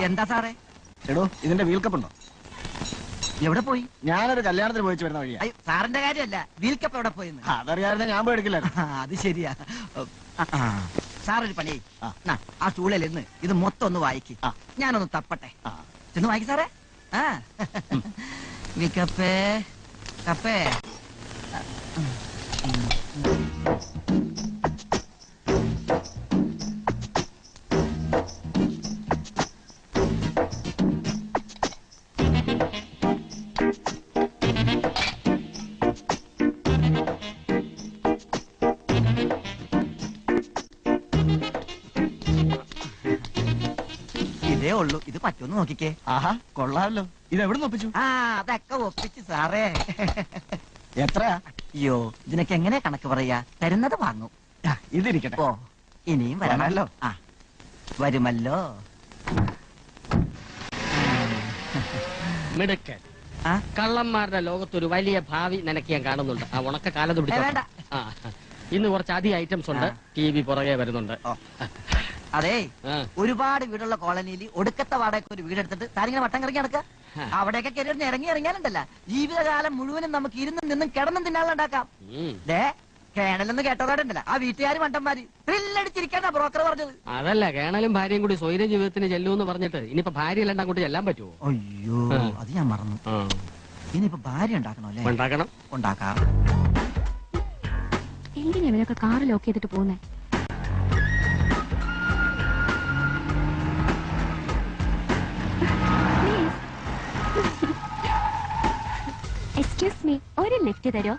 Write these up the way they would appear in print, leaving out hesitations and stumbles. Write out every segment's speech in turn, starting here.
എന്താ സാറേ? എടോ, ഇതിന്റെ വീൽ കപ്പ് ഉണ്ടോ? എവിടെ പോയി? ഞാനൊരു കല്യാണത്തിന് പോയിച്ച് വരുന്ന വഴിയാ. സാറിന്റെ കാര്യമല്ല, വീൽ കപ്പ് എവിടെ പോയി? അതറിയാതെ ഞാൻ പോയി എടുക്കില്ല. അത് ശരിയാ. സാറൊരു പണി, ആ സ്റ്റൂളിൽ നിന്ന് ഇത് മൊത്തം ഒന്ന് വായിക്ക്. ഞാനൊന്ന് തപ്പട്ടെ. ചെന്ന് വായിക്ക് സാറേ. വീൽ കപ്പേ കപ്പേ. ഇതേ ഉള്ളൂ, ഇത് പറ്റുമെന്ന് നോക്കിക്കേ. ആഹാ, കൊള്ളാമല്ലോ. ഇത് എവിടെ നിന്ന് ഒപ്പിച്ചു? അതൊക്കെ ഒപ്പിച്ചു സാറേ. എത്രയാ? അയ്യോ, ഇതിനൊക്കെ എങ്ങനെ കണക്ക് പറയാ? തരുന്നത് വാങ്ങും. ഇതിരിക്കട്ടെ. ഓ, ഇനിയും വരണമല്ലോ. വരുമല്ലോ. മിടുക്കൻ. കള്ളന്മാരുടെ ലോകത്തൊരു വലിയ ഭാവി നിനക്ക് ഞാൻ കാണുന്നുണ്ട്. ആ ഉണക്ക കാലത്ത് പിടിച്ച ഇന്ന് കുറച്ച് അധികം ഐറ്റംസ് ഉണ്ട്. TV പുറകെ വരുന്നുണ്ട്. അതെ, ഒരുപാട് വീടുള്ള കോളനിയിൽ ഒടുക്കത്തെ വാടക ഒരു വീടെടുത്തിട്ട് താരിങ്ങനെ വട്ടം കറങ്ങി നടക്കുക. അവിടെയൊക്കെ കയറി ഇറങ്ങിയാലണ്ടല്ല, ജീവിതകാലം മുഴുവനും നമുക്ക് ഇരുന്നും നിന്നും കിടന്നും തിന്നാളുണ്ടാക്കാം. കേണലെന്ന് കേട്ടോടാണ്ടല്ല, ആ വീട്ടുകാർ മണ്ടന്മാര് ത്രില്ലടിച്ചിരിക്കാനാ ബ്രോക്കർ പറഞ്ഞത്. അതല്ല, കേണലും ഭാര്യയും കൂടി സ്വൈര ജീവിതത്തിന് ചെല്ലൂന്ന് പറഞ്ഞിട്ട് ഇനിയിപ്പോ ഭാര്യ എല്ലാം അങ്ങോട്ട് ചെല്ലാൻ പറ്റുമോ? അയ്യോ, അത് ഞാൻ മറന്നു. ഇനിയിപ്പോ ഭാര്യ ഉണ്ടാക്കണോ? അല്ലേ, ഉണ്ടാക്കണം. ഉണ്ടാക്കാം. എന്തിനാ ഇവരൊക്കെ കാറ് ലോക്ക് ചെയ്തിട്ട് പോകുന്നേ? എക്സ്ക്യൂസ് മീ, ഒരു ലിഫ്റ്റ് തരോ?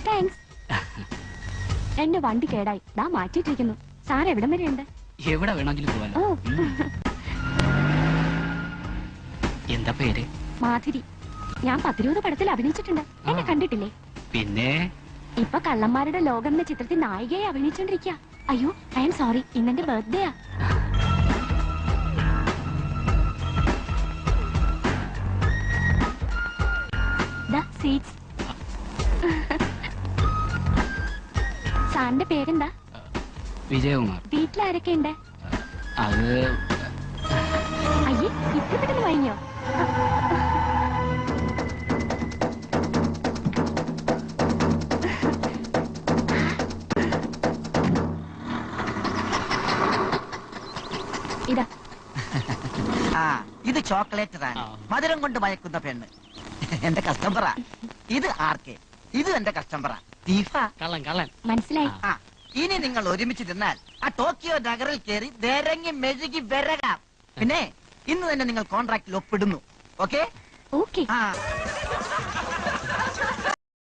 താങ്ക്സ്. എന്റെ വണ്ടി കേടായി, ദാ മാറ്റിയിട്ടിരിക്കുന്നു. സാർ എവിടം വരെ ഉണ്ട്? എവിടെ വേണമെങ്കിലും പോവാലോ. എന്താ പേര്? മാധുരി. ഞാൻ 10-20 പടത്തിൽ അഭിനയിച്ചിട്ടുണ്ട്. എന്നെ കണ്ടിട്ടില്ലേ? പിന്നെ ഇപ്പൊ കള്ളന്മാരുടെ ലോകം എന്ന ചിത്രത്തിൽ നായികയെ അഭിനയിച്ചോണ്ടിരിക്കുക. അയ്യോ, ഐ എം സോറി, ഇന്നെന്റെ ബർത്ത്ഡേയാ. സാറിന്റെ പേരെന്താ? വിജയകുമാർ. വീട്ടിലാരൊക്കെ ഉണ്ട്? അത് അയ്യേ, ഇത്ര പെട്ടെന്ന് കഴിഞ്ഞോ? ഇതാ. ഇത് ചോക്ലേറ്റ് റാണി, മധുരം കൊണ്ട് മയക്കുന്ന പെണ്ണ്. എന്റെ കസ്റ്റമറാ. ഇത് ആർക്കെ, ഇത് എന്റെ കസ്റ്റമറാ. കള്ളൻ കള്ളൻ. മനസ്സിലായി. ഇനി നിങ്ങൾ ഒരുമിച്ച് തിന്നാൽ ആ ടോക്കിയോ നഗറിൽ കയറി നിരങ്ങി മെഴുകി വരകാം. പിന്നെ ഇന്ന് തന്നെ നിങ്ങൾ കോൺട്രാക്റ്റിൽ ഒപ്പിടുന്നു. ഓക്കെ? ഓക്കെ.